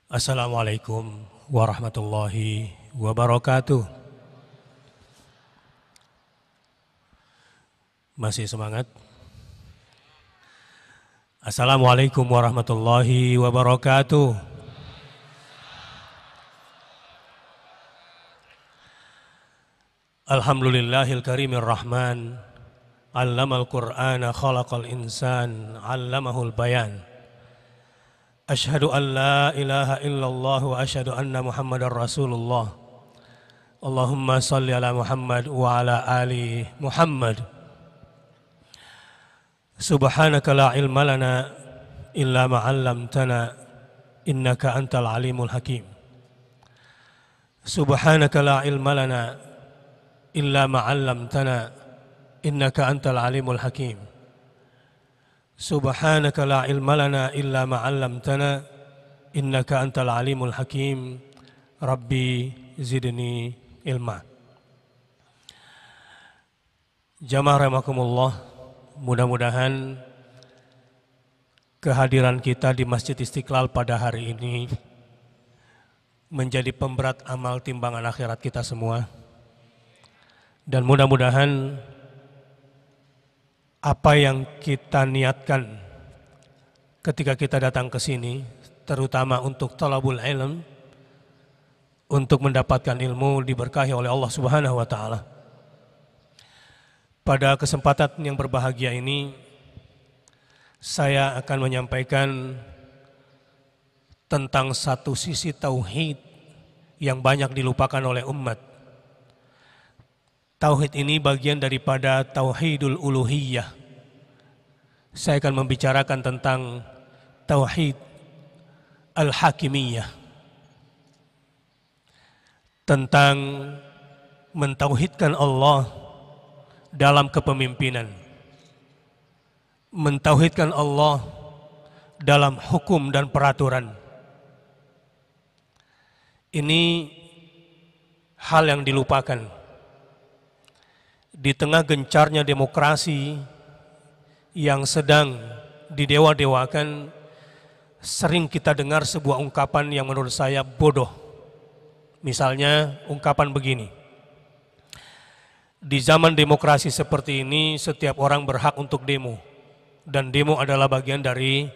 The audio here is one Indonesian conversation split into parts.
Assalamualaikum warahmatullahi wabarakatuh. Masih semangat? Assalamualaikum warahmatullahi wabarakatuh. Alhamdulillahil karimir rahman. Allamal qur'ana khalaqal insan. Allamahul bayan. Ashhadu an la ilaha illallah wa ashhadu anna Muhammadar Rasulullah. Allahumma salli ala Muhammad wa ala ali Muhammad. Subhanaka la ilma lana illa ma 'allamtana innaka antal alimul hakim. Subhanaka la ilma lana illa ma 'allamtana innaka antal alimul hakim. Subhanaka la ilma lana illa ma 'allamtana innaka antal alimul hakim. Rabbi zidni ilma. Jamaah rahimakumullah, mudah-mudahan kehadiran kita di Masjid Istiqlal pada hari ini menjadi pemberat amal timbangan akhirat kita semua. Dan mudah-mudahan apa yang kita niatkan ketika kita datang ke sini, terutama untuk talabul ilm, untuk mendapatkan ilmu, diberkahi oleh Allah Subhanahu wa taala. Pada kesempatan yang berbahagia ini, saya akan menyampaikan tentang satu sisi tauhid yang banyak dilupakan oleh umat. Tauhid ini bagian daripada tauhidul uluhiyah. Saya akan membicarakan tentang tauhid al-hakimiyah. Tentang mentauhidkan Allah dalam kepemimpinan. Mentauhidkan Allah dalam hukum dan peraturan. Ini hal yang dilupakan. Di tengah gencarnya demokrasi yang sedang didewa-dewakan, sering kita dengar sebuah ungkapan yang menurut saya bodoh. Misalnya ungkapan begini, di zaman demokrasi seperti ini setiap orang berhak untuk demo, dan demo adalah bagian dari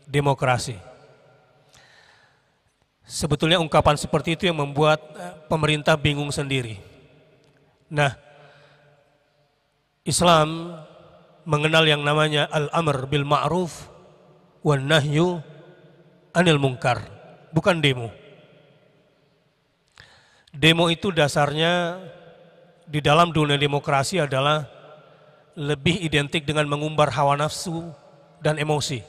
demokrasi. Sebetulnya ungkapan seperti itu yang membuat pemerintah bingung sendiri. Nah, Islam mengenal yang namanya al-amr bil ma'ruf wan nahyu anil munkar, bukan demo. Demo itu dasarnya di dalam dunia demokrasi adalah lebih identik dengan mengumbar hawa nafsu dan emosi.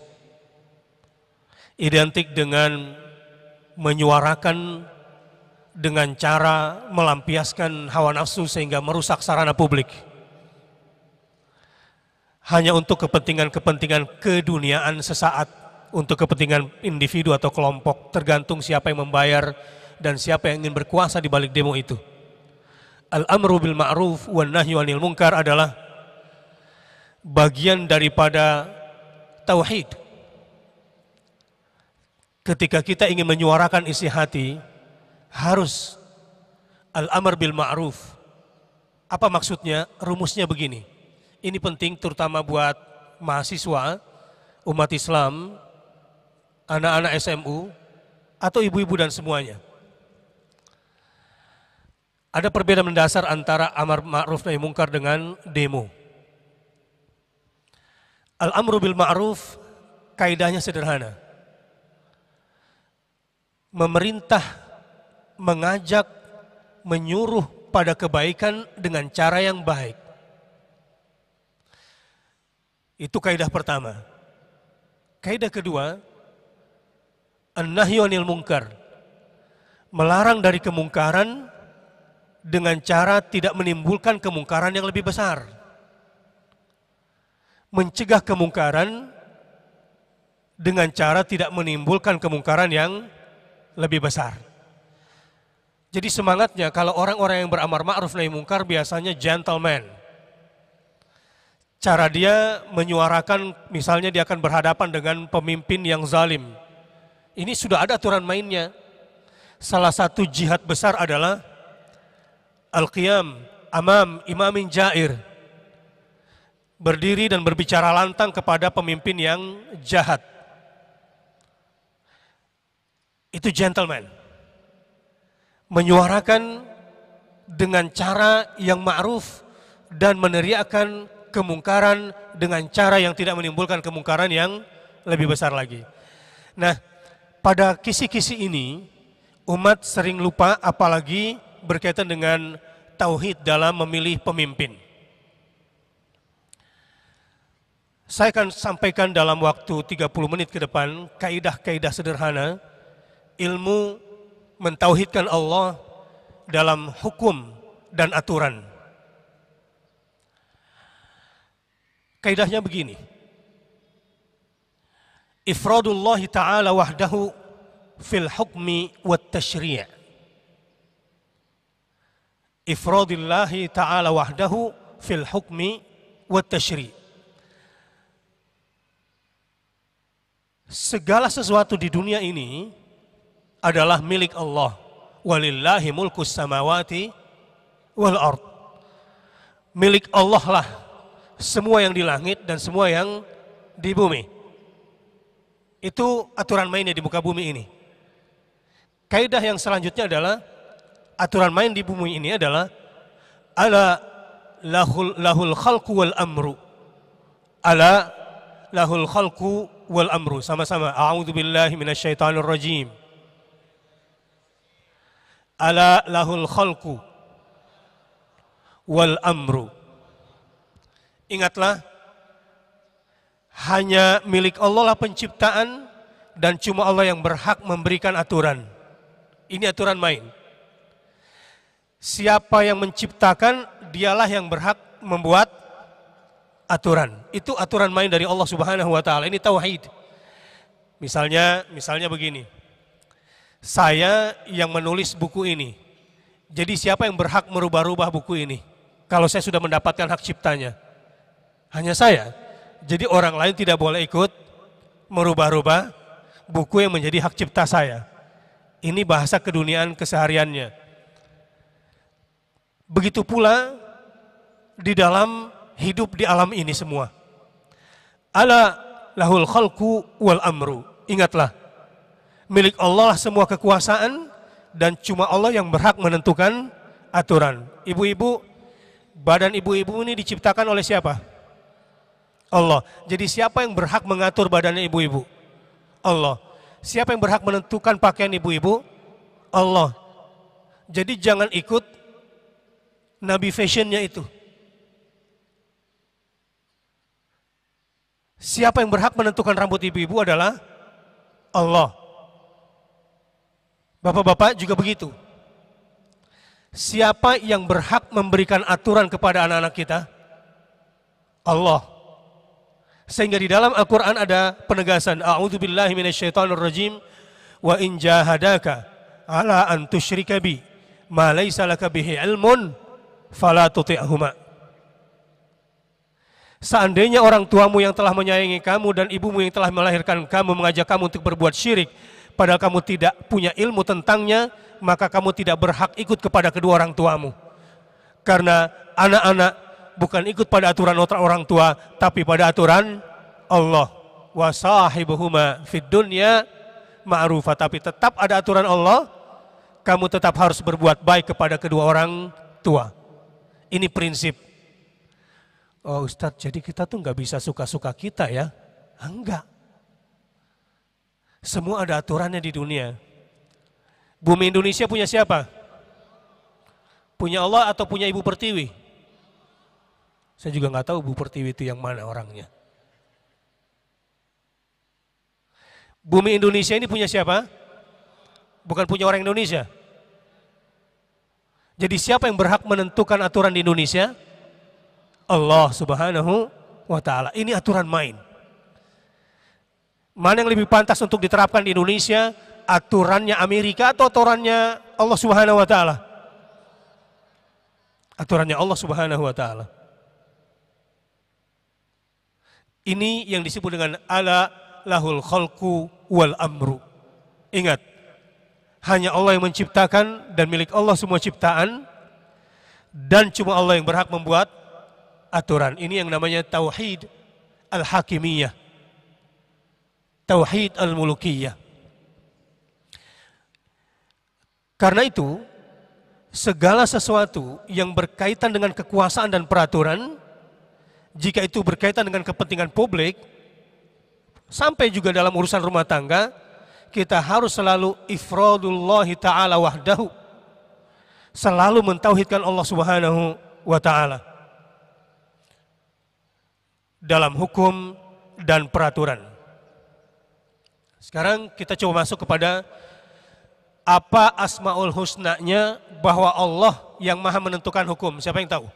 Identik dengan menyuarakan dengan cara melampiaskan hawa nafsu sehingga merusak sarana publik. Hanya untuk kepentingan-kepentingan keduniaan sesaat, untuk kepentingan individu atau kelompok, tergantung siapa yang membayar dan siapa yang ingin berkuasa di balik demo itu. Al-amru bil ma'ruf wan nahyu anil munkar adalah bagian daripada tauhid. Ketika kita ingin menyuarakan isi hati, harus al-amr bil ma'ruf. Apa maksudnya? Rumusnya begini. Ini penting terutama buat mahasiswa, umat Islam, anak-anak SMU, atau ibu-ibu dan semuanya. Ada perbedaan mendasar antara amar ma'ruf nahi munkar dengan demo. Al-amru bil ma'ruf kaidahnya sederhana. Memerintah, mengajak, menyuruh pada kebaikan dengan cara yang baik. Itu kaidah pertama. Kaidah kedua, an-nahyu anil munkar. Melarang dari kemungkaran dengan cara tidak menimbulkan kemungkaran yang lebih besar. Mencegah kemungkaran dengan cara tidak menimbulkan kemungkaran yang lebih besar. Jadi semangatnya kalau orang-orang yang beramar ma'ruf nahi munkar biasanya gentleman. Cara dia menyuarakan, misalnya dia akan berhadapan dengan pemimpin yang zalim, Ini sudah ada aturan mainnya. Salah satu jihad besar adalah al-qiyam amam imamin jair. Berdiri dan berbicara lantang kepada pemimpin yang jahat. Itu gentleman. Menyuarakan dengan cara yang ma'ruf dan meneriakkan kemungkaran dengan cara yang tidak menimbulkan kemungkaran yang lebih besar lagi. Nah, pada kisi-kisi ini umat sering lupa, apalagi berkaitan dengan tauhid dalam memilih pemimpin. Saya akan sampaikan dalam waktu 30 menit ke depan kaidah-kaidah sederhana ilmu mentauhidkan Allah dalam hukum dan aturan. Kaidahnya begini. Ifradullah ta'ala wahdahu fil hukmi wat tashri'. Ifradullah ta'ala wahdahu fil hukmi wat tashri'. Segala sesuatu di dunia ini adalah milik Allah. Walillahi mulkus samawati wal ard. Milik Allah lah semua yang di langit dan semua yang di bumi. Itu aturan mainnya di muka bumi ini. Kaidah yang selanjutnya adalah aturan main di bumi ini adalah ala lahul khalqu wal amru. Ala lahul khalqu wal amru. Sama-sama. A'udzu billahi minasyaitonir rajim. Ala lahul khalqu wal amru. Ingatlah, hanya milik Allah lah penciptaan dan cuma Allah yang berhak memberikan aturan. Ini aturan main. Siapa yang menciptakan, dialah yang berhak membuat aturan. Itu aturan main dari Allah Subhanahu wa taala. Ini tauhid. Misalnya begini. Saya yang menulis buku ini. Jadi siapa yang berhak merubah-rubah buku ini? Kalau saya sudah mendapatkan hak ciptanya. Hanya saya. Jadi orang lain tidak boleh ikut merubah-rubah buku yang menjadi hak cipta saya. Ini bahasa keduniaan kesehariannya. Begitu pula di dalam hidup di alam ini semua. Ala lahul khalqu wal amru. Ingatlah, milik Allah lah semua kekuasaan dan cuma Allah yang berhak menentukan aturan. Ibu-ibu, badan ibu-ibu ini diciptakan oleh siapa? Allah. Jadi siapa yang berhak mengatur badannya ibu-ibu? Allah. Siapa yang berhak menentukan pakaian ibu-ibu? Allah. Jadi jangan ikut nabi fashionnya itu. Siapa yang berhak menentukan rambut ibu-ibu adalah Allah. Bapak-bapak juga begitu. Siapa yang berhak memberikan aturan kepada anak-anak kita? Allah. Sehingga di dalam Al-Quran ada penegasan, A'udzubillahi minasyaitonirrajim, wa in jahadaka ala an tusyrika bi ma laysa laka bihi ilmun fala tuti'huma. Seandainya orang tuamu yang telah menyayangi kamu dan ibumu yang telah melahirkan kamu mengajak kamu untuk berbuat syirik, padahal kamu tidak punya ilmu tentangnya, maka kamu tidak berhak ikut kepada kedua orang tuamu. Karena anak-anak bukan ikut pada aturan orang tua, tapi pada aturan Allah. Wa sahibuhuma fid dunya ma'rufa. Tapi tetap ada aturan Allah, kamu tetap harus berbuat baik kepada kedua orang tua. Ini prinsip. Oh Ustadz, jadi kita tuh nggak bisa suka-suka kita ya? Enggak. Semua ada aturannya di dunia. Bumi Indonesia punya siapa? Punya Allah atau punya Ibu Pertiwi? Saya juga nggak tahu Bu Pertiwi itu yang mana orangnya. Bumi Indonesia ini punya siapa? Bukan punya orang Indonesia. Jadi siapa yang berhak menentukan aturan di Indonesia? Allah Subhanahu wa ta'ala. Ini aturan main. Mana yang lebih pantas untuk diterapkan di Indonesia? Aturannya Amerika atau aturannya Allah Subhanahu wa ta'ala? Aturannya Allah Subhanahu wa ta'ala. Ini yang disebut dengan ala lahul khalqu wal amru. Ingat, hanya Allah yang menciptakan dan milik Allah semua ciptaan, dan cuma Allah yang berhak membuat aturan. Ini yang namanya tauhid al-hakimiyah, tauhid al-mulukiyah. Karena itu, segala sesuatu yang berkaitan dengan kekuasaan dan peraturan, jika itu berkaitan dengan kepentingan publik, sampai juga dalam urusan rumah tangga, kita harus selalu ifradullahi ta'ala wahdahu, selalu mentauhidkan Allah subhanahu wa ta'ala dalam hukum dan peraturan. Sekarang kita coba masuk kepada apa asmaul husna-nya, bahwa Allah yang maha menentukan hukum. Siapa yang tahu?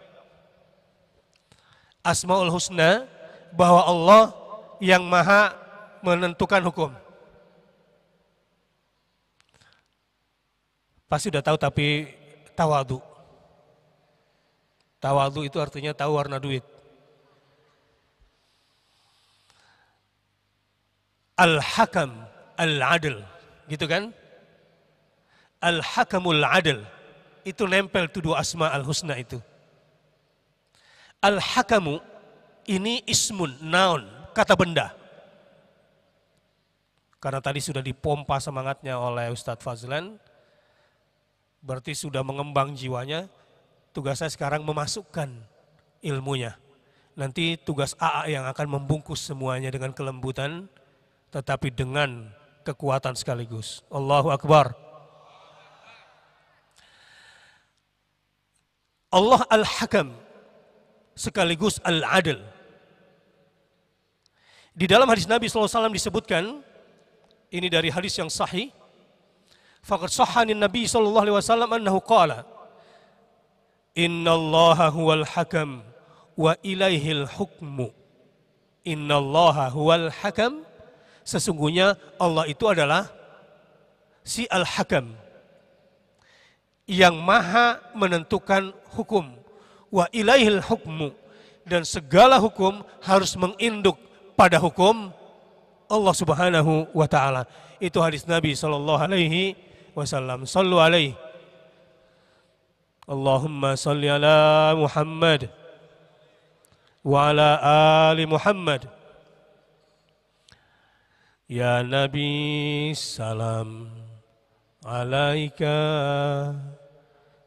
Asmaul husna, bahwa Allah yang maha menentukan hukum. Pasti udah tahu, tapi tawadu. Tawadu itu artinya tahu warna duit. Al-Hakam, Al-Adil, gitu kan? Al-Hakamul Adil, itu nempel tuh dua asma al-husna itu. Al-Hakamu ini ismun, noun, kata benda. Karena tadi sudah dipompa semangatnya oleh Ustadz Fazlan, berarti sudah mengembang jiwanya. Tugas saya sekarang memasukkan ilmunya. Nanti tugas AA yang akan membungkus semuanya dengan kelembutan, tetapi dengan kekuatan sekaligus. Allahu Akbar. Allah Al-Hakam sekaligus Al-Adil. Di dalam hadis Nabi SAW disebutkan, ini dari hadis yang sahih, faqad sahhanin Nabi SAW annahu qala, innallaha huwal hakam wa ilaihil hukmu. Innallaha huwal hakam, sesungguhnya Allah itu adalah si Al-Hakam, yang maha menentukan hukum. Wa ilaihil hukmu, dan segala hukum harus menginduk pada hukum Allah subhanahu wa ta'ala. Itu hadis Nabi sallallahu alaihi wasallam. Sallu alaihi. Allahumma salli ala Muhammad wa ala ali Muhammad. Ya Nabi, salam alaika.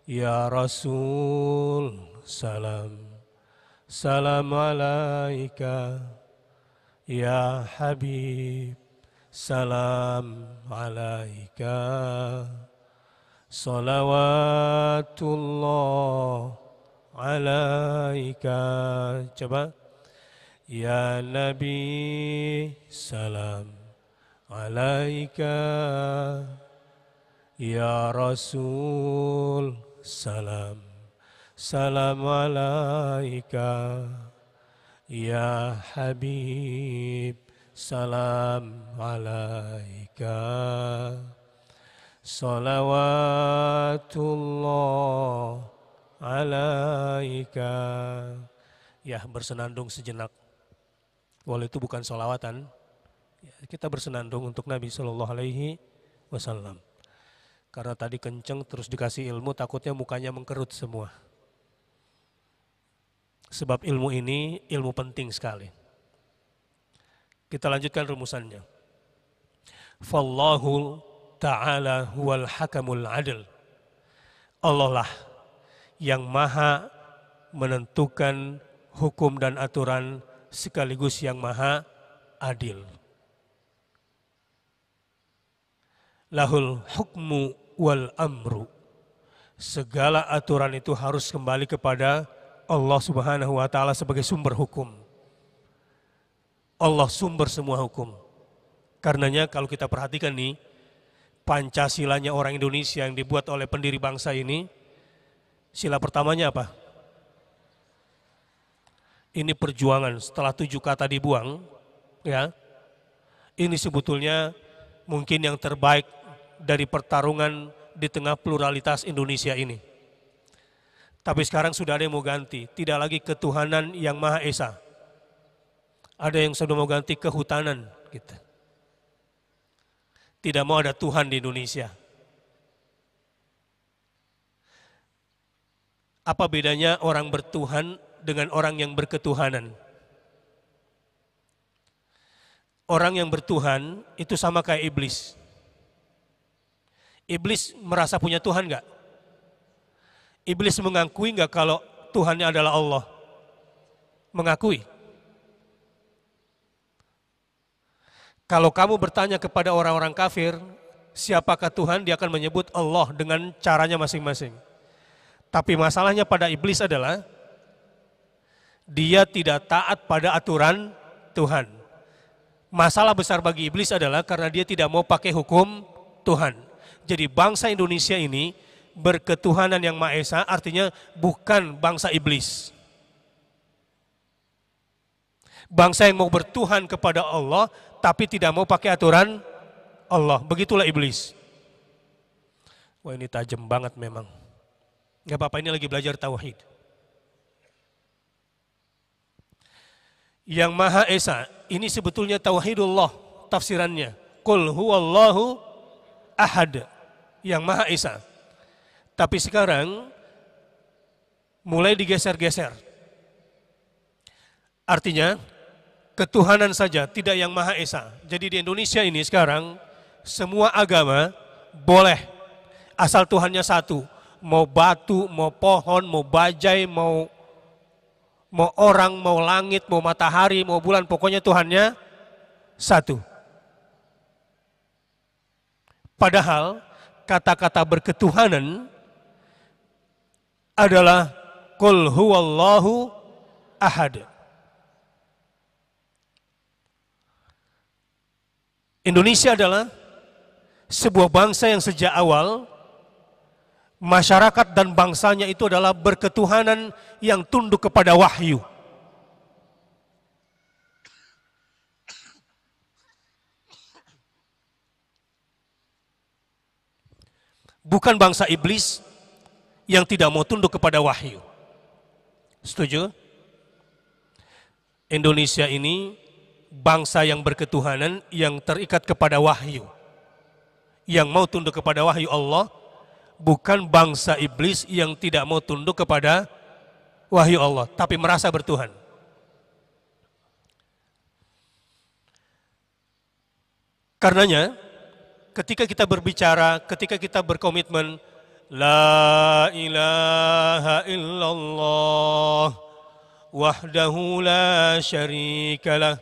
Ya Rasul, salam, salam alaika. Ya Habib, salam alaika. Salawatullah alaika. Coba. Ya Nabi, salam alaika. Ya Rasul, salam, salam alaika. Ya Habib, salam alaika. Salawatullah alaika. Ya, bersenandung sejenak. Walau itu bukan sholawatan, kita bersenandung untuk Nabi Sallallahu Alaihi Wasallam. Karena tadi kenceng terus dikasih ilmu, takutnya mukanya mengkerut semua. Sebab ilmu ini ilmu penting sekali. Kita lanjutkan rumusannya. Fallahu ta'ala huwal hakamul adil. Allah lah yang maha menentukan hukum dan aturan, sekaligus yang maha adil. Lahul hukmu wal amru. Segala aturan itu harus kembali kepada Allah subhanahu wa ta'ala sebagai sumber hukum. Allah sumber semua hukum. Karenanya kalau kita perhatikan nih, Pancasilanya orang Indonesia yang dibuat oleh pendiri bangsa ini, sila pertamanya apa? Ini perjuangan, setelah 7 kata dibuang, ya. Ini sebetulnya mungkin yang terbaik dari pertarungan di tengah pluralitas Indonesia ini. Tapi sekarang sudah ada yang mau ganti, tidak lagi ketuhanan yang Maha Esa. Ada yang sudah mau ganti kehutanan, gitu. tidak mau ada Tuhan di Indonesia. Apa bedanya orang bertuhan dengan orang yang berketuhanan? Orang yang bertuhan itu sama kayak iblis. Iblis merasa punya Tuhan enggak? Iblis mengakui enggak kalau Tuhannya adalah Allah? Mengakui. Kalau kamu bertanya kepada orang-orang kafir, siapakah Tuhan? Dia akan menyebut Allah dengan caranya masing-masing. Tapi masalahnya pada iblis adalah dia tidak taat pada aturan Tuhan. Masalah besar bagi iblis adalah karena dia tidak mau pakai hukum Tuhan. Jadi bangsa Indonesia ini berketuhanan yang Maha Esa, artinya bukan bangsa iblis. Bangsa yang mau bertuhan kepada Allah tapi tidak mau pakai aturan Allah. Begitulah iblis. Wah, ini tajam banget memang. Gak apa-apa, ini lagi belajar tauhid. Yang Maha Esa, ini sebetulnya tauhidullah tafsirannya. Qul huwallahu ahad, yang Maha Esa. Tapi sekarang mulai digeser-geser. Artinya ketuhanan saja, tidak yang Maha Esa. Jadi di Indonesia ini sekarang semua agama boleh asal Tuhannya satu. Mau batu, mau pohon, mau bajai, mau orang, mau langit, mau matahari, mau bulan, pokoknya Tuhannya satu. Padahal kata-kata berketuhanan adalah Qul huwallahu ahad. Indonesia adalah sebuah bangsa yang sejak awal masyarakat dan bangsanya itu adalah berketuhanan yang tunduk kepada wahyu. Bukan bangsa iblis yang tidak mau tunduk kepada wahyu. Setuju? Indonesia ini bangsa yang berketuhanan yang terikat kepada wahyu. Yang mau tunduk kepada wahyu Allah. Bukan bangsa iblis yang tidak mau tunduk kepada wahyu Allah, tapi merasa bertuhan. Karenanya, ketika kita berbicara, ketika kita berkomitmen, La ilaha illallah, wahdahu la syarikalah,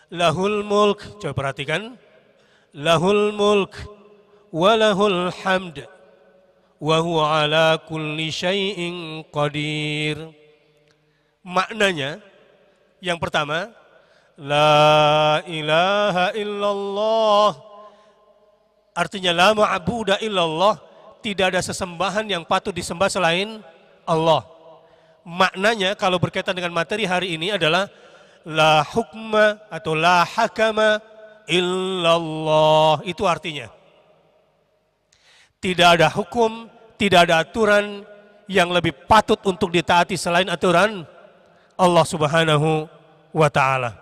lahul mulk, coba perhatikan, lahul mulk, walahul hamd, wa huwa ala kulli syai'in qadir. Maknanya yang pertama, la ilaha illallah, artinya la ma'budu illallah, tidak ada sesembahan yang patut disembah selain Allah. Maknanya kalau berkaitan dengan materi hari ini adalah la hukma atau la hakama illallah. Itu artinya tidak ada hukum, tidak ada aturan yang lebih patut untuk ditaati selain aturan Allah Subhanahu wa ta'ala.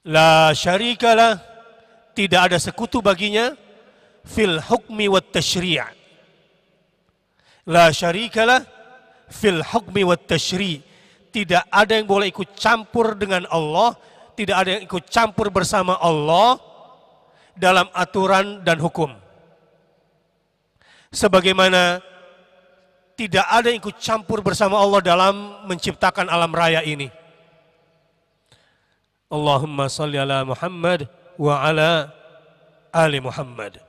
La syarikalah, tidak ada sekutu baginya fil hukmi wat tashri'. La syarikalah fil hukmi wat tashri'. Tidak ada yang boleh ikut campur dengan Allah, tidak ada yang ikut campur bersama Allah dalam aturan dan hukum. Sebagaimana tidak ada yang ikut campur bersama Allah dalam menciptakan alam raya ini. Allahumma salli ala Muhammad wa ala ali Muhammad.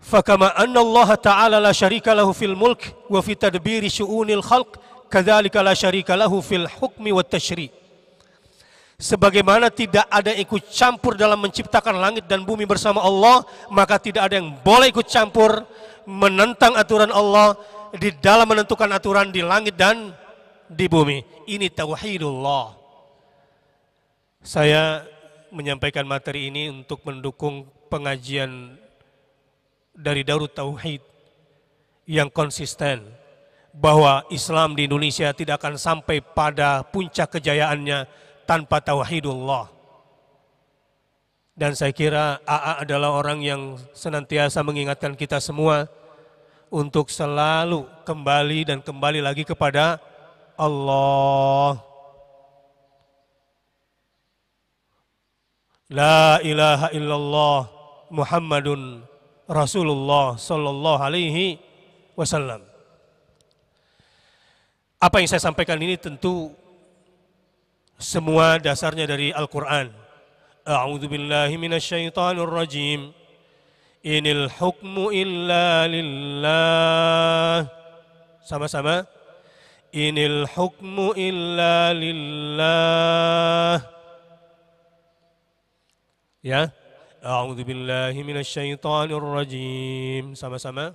Fakama anna Allah Ta'ala la syarika lahu fil mulk wa fi tadbiri syu'unil khalq, kadzalika la syarika lahu fil hukmi wat tashri'. Sebagaimana tidak ada yang ikut campur dalam menciptakan langit dan bumi bersama Allah, maka tidak ada yang boleh ikut campur menentang aturan Allah di dalam menentukan aturan di langit dan di bumi. Ini tauhidullah. Saya menyampaikan materi ini untuk mendukung pengajian dari Darut Tauhid yang konsisten bahwa Islam di Indonesia tidak akan sampai pada puncak kejayaannya tanpa tauhidullah. Dan saya kira AA adalah orang yang senantiasa mengingatkan kita semua untuk selalu kembali dan kembali lagi kepada Allah. La ilaha illallah Muhammadun Rasulullah sallallahu alaihi wasallam. Apa yang saya sampaikan ini tentu semua dasarnya dari Al-Quran. A'udzu billahi minasyaitonir rajim. Inil hukmu illa lillah. Sama-sama. Inil hukmu illa lillah. Ya. A'udzu billahi minasyaitonir rajim. Sama-sama.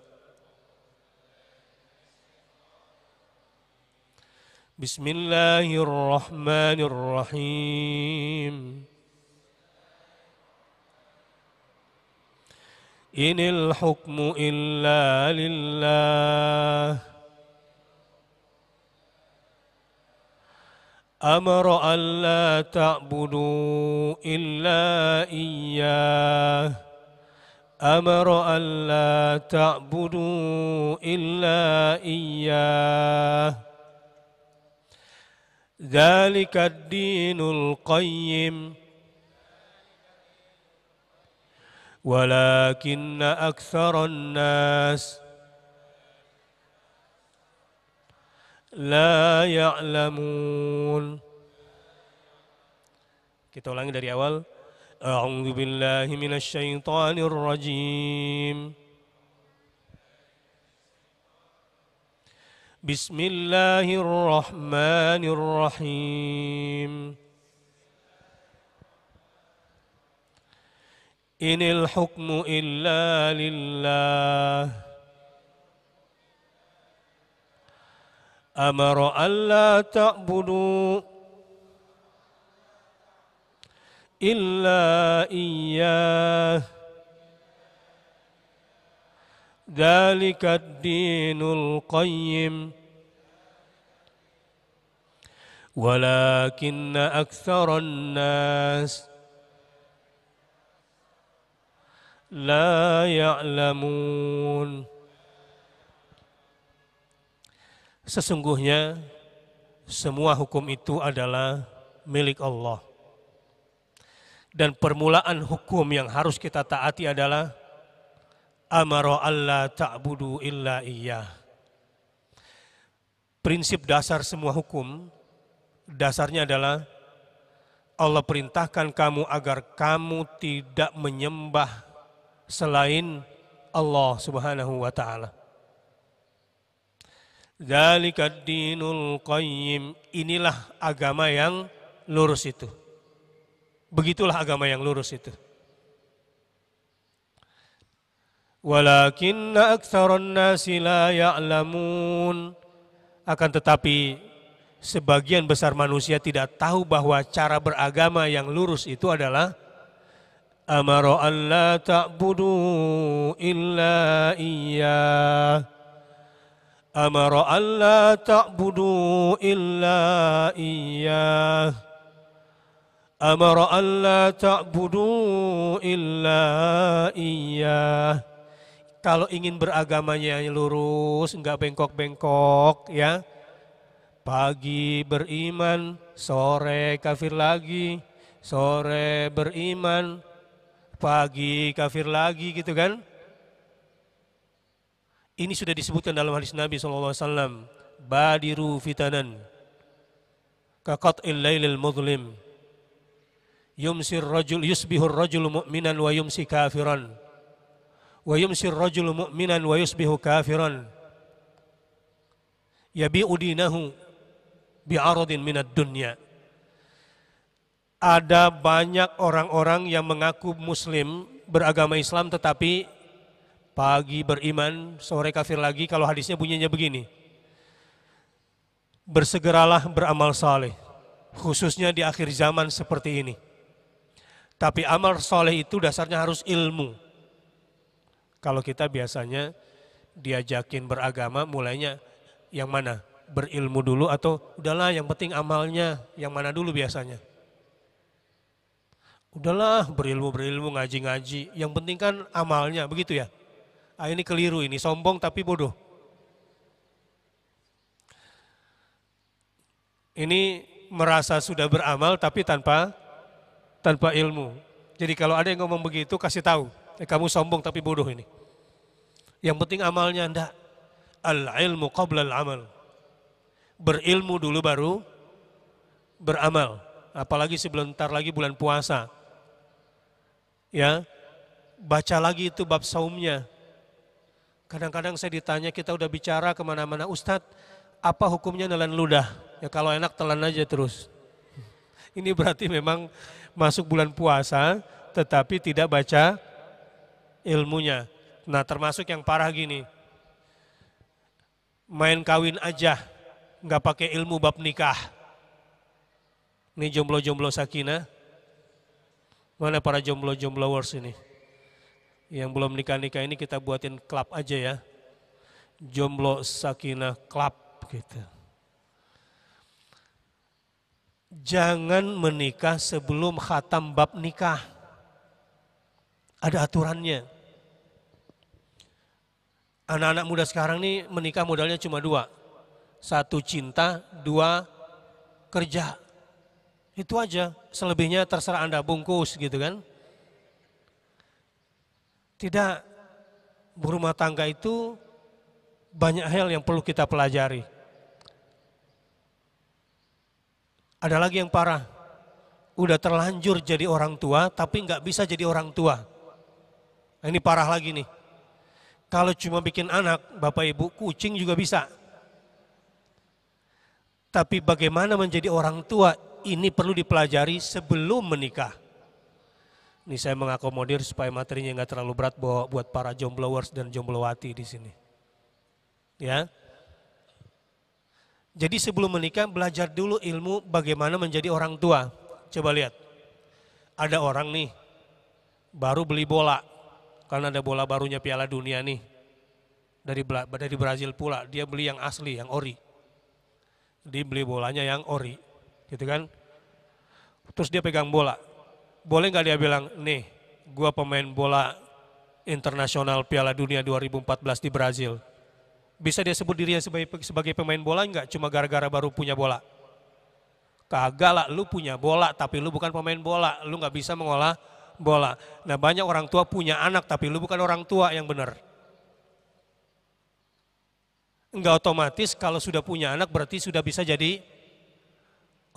Bismillahirrahmanirrahim. Inil hukmu illa lillah. Amara an la ta'budu illa iyyah. Amara an la ta'budu illa iyyah. ذلك الدين القيم ولكن أكثر الناس لا يعلمون. Kita ulangi dari awal. A'udzu billahi minasyaitonir rajim. Bismillahirrahmanirrahim. Inil hukmu illa lillah. Amara an la ta'budu illa iyyah. Dzalika ad-dinul qayyim walakinna aktsaran nas la ya'lamun. Sesungguhnya semua hukum itu adalah milik Allah. Dan permulaan hukum yang harus kita taati adalah amara alla ta'budu illa iyyah. Prinsip dasar semua hukum, dasarnya adalah Allah perintahkan kamu agar kamu tidak menyembah selain Allah Subhanahu wa ta'ala. Dzalika ad-dinul qayyim. Inilah agama yang lurus itu. Begitulah agama yang lurus itu. Walakinna aktsaran nasi la ya'lamun. Akan tetapi sebagian besar manusia tidak tahu bahwa cara beragama yang lurus itu adalah amara an la ta'budu illa iyyah. Amara an la ta'budu illa iyyah. Amara an la ta'budu illa iyyah. Kalau ingin beragamanya yang lurus, enggak bengkok-bengkok, ya. Pagi beriman, sore kafir lagi, sore beriman, pagi kafir lagi, gitu kan? Ini sudah disebutkan dalam hadis Nabi SAW. Badiru fitanan, kaqat'il lailil mudlim, yusbihur rajul mu'minan wa yumsi kafiran. Wa yumsir rajulu mu'minan wa yusbihu kafiran. Yabi'u dinahu bi'aradin minad dunya. Ada banyak orang-orang yang mengaku muslim, beragama Islam, tetapi pagi beriman, sore kafir lagi. Kalau hadisnya bunyinya begini. Bersegeralah beramal saleh, khususnya di akhir zaman seperti ini. Tapi amal saleh itu dasarnya harus ilmu. Kalau kita biasanya diajakin beragama, mulainya Yang mana? Berilmu dulu atau udahlah yang penting amalnya, yang mana dulu biasanya? Udahlah berilmu ngaji-ngaji, yang penting kan amalnya, begitu ya? Ah, ini keliru, ini sombong tapi bodoh. Ini merasa sudah beramal tapi tanpa ilmu. Jadi kalau ada yang ngomong begitu kasih tahu, kamu sombong tapi bodoh ini. Yang penting amalnya, enggak. Al-ilmu qabla al-amal. Berilmu dulu baru beramal. Apalagi sebentar lagi bulan puasa. Ya, baca lagi itu bab saumnya. Kadang-kadang saya ditanya, kita udah bicara kemana-mana, Ustadz, apa hukumnya nelan ludah? Ya kalau enak telan aja terus. Ini berarti memang masuk bulan puasa, tetapi tidak baca ilmunya. Nah termasuk yang parah gini, main kawin aja, nggak pakai ilmu bab nikah. Ini jomblo-jomblo sakinah, mana para jomblo-jomblowers ini? Yang belum nikah-nikah ini kita buatin klub aja ya. Jomblo sakinah klub gitu. Jangan menikah sebelum khatam bab nikah. Ada aturannya. Anak-anak muda sekarang nih menikah modalnya cuma dua. Satu cinta, dua kerja. Itu aja, selebihnya terserah Anda bungkus gitu kan. Tidak, berumah tangga itu banyak hal yang perlu kita pelajari. Ada lagi yang parah, udah terlanjur jadi orang tua tapi nggak bisa jadi orang tua. Nah, ini parah lagi nih. Kalau cuma bikin anak, bapak ibu, kucing juga bisa. Tapi bagaimana menjadi orang tua, ini perlu dipelajari sebelum menikah. Ini saya mengakomodir supaya materinya nggak terlalu berat buat para jomblowers dan jomblowati di sini. Ya. Jadi sebelum menikah belajar dulu ilmu bagaimana menjadi orang tua. Coba lihat. Ada orang nih baru beli bola. Karena ada bola barunya Piala Dunia nih. Dari Brazil pula, dia beli yang asli, yang ori. Dia beli bolanya yang ori. Gitu kan? Terus dia pegang bola. Boleh nggak dia bilang, nih gua pemain bola internasional Piala Dunia 2014 di Brazil. Bisa dia sebut dirinya sebagai pemain bola nggak? Cuma gara-gara baru punya bola. Kagak lah, lu punya bola tapi lu bukan pemain bola. Lu nggak bisa mengolah bola. Nah banyak orang tua punya anak tapi lu bukan orang tua yang benar. Enggak otomatis kalau sudah punya anak berarti sudah bisa jadi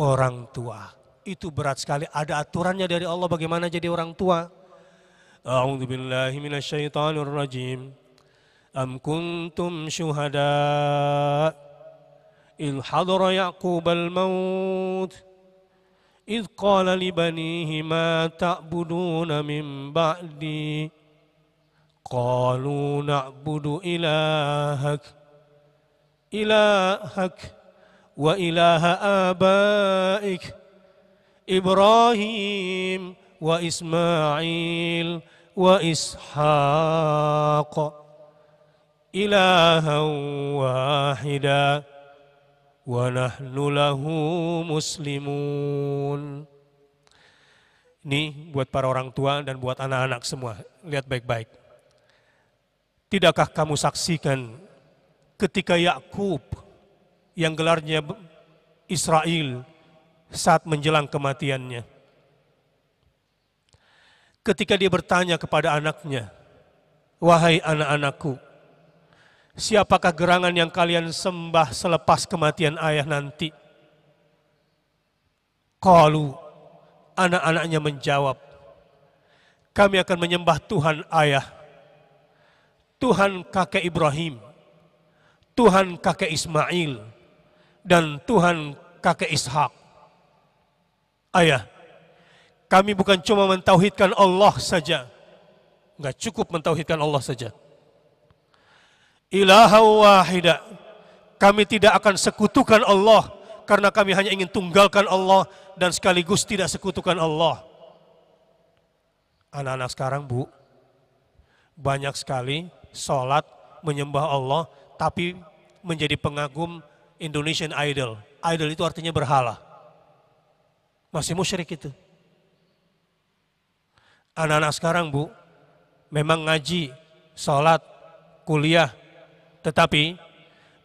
orang tua. Itu berat sekali, ada aturannya dari Allah bagaimana jadi orang tua. A'udzubillahi minasyaitonirrajim. Am kuntum syuhada idh hadara Ya'qubal maut idh qala li banihi ma ta'buduna min ba'di qalu na'budu ilahak wa ilaha abaik Ibrahim wa Ismail wa Ishaq ilahan wahida wa nahnu lahu muslimun. Ini buat para orang tua dan buat anak-anak semua. Lihat baik-baik. Tidakkah kamu saksikan ketika Yakub yang gelarnya Israel saat menjelang kematiannya. Ketika dia bertanya kepada anaknya, wahai anak-anakku, siapakah gerangan yang kalian sembah selepas kematian ayah nanti? Qalu, anak-anaknya menjawab, kami akan menyembah Tuhan ayah, Tuhan kakek Ibrahim, Tuhan kakek Ismail, dan Tuhan kakek Ishak. Ayah, kami bukan cuma mentauhidkan Allah saja. Enggak cukup mentauhidkan Allah saja. Ilaha wahida. Kami tidak akan sekutukan Allah karena kami hanya ingin tunggalkan Allah dan sekaligus tidak sekutukan Allah. Anak-anak sekarang, Bu, banyak sekali sholat menyembah Allah tapi menjadi pengagum Indonesian Idol. Idol itu artinya berhala. Masih musyrik itu. Anak-anak sekarang Bu, memang ngaji, sholat, kuliah, tetapi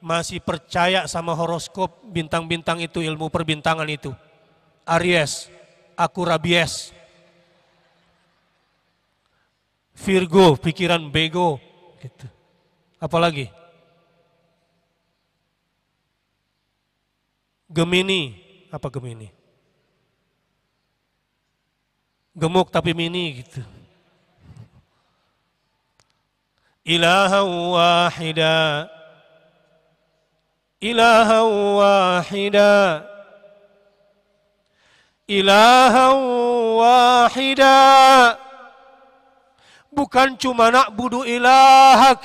masih percaya sama horoskop bintang-bintang itu, ilmu perbintangan itu. Aries, aku Rabies. Virgo, pikiran bego. Gitu. Apalagi? Gemini, apa Gemini? Gemuk tapi mini gitu. Ilaha wahida, ilaha wahida, ilaha wahida. Bukan cuma na'budu ilahak,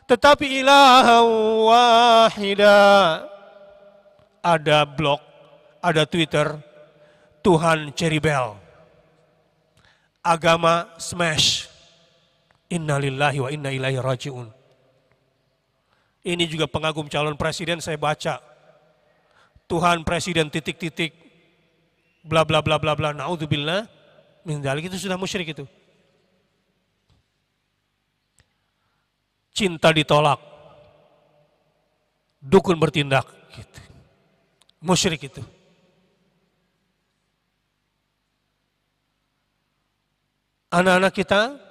tetapi ilaha wahida. Ada blog, ada Twitter, Tuhan Cherry Bell. Agama smash. Innalillahi wa inna ilaihi raji'un. Ini juga pengagum calon presiden saya baca. Tuhan presiden titik-titik bla bla bla bla bla. Naudzubillah min dzalik, itu sudah musyrik itu. Cinta ditolak. Dukun bertindak gitu. Musyrik itu. Anak-anak kita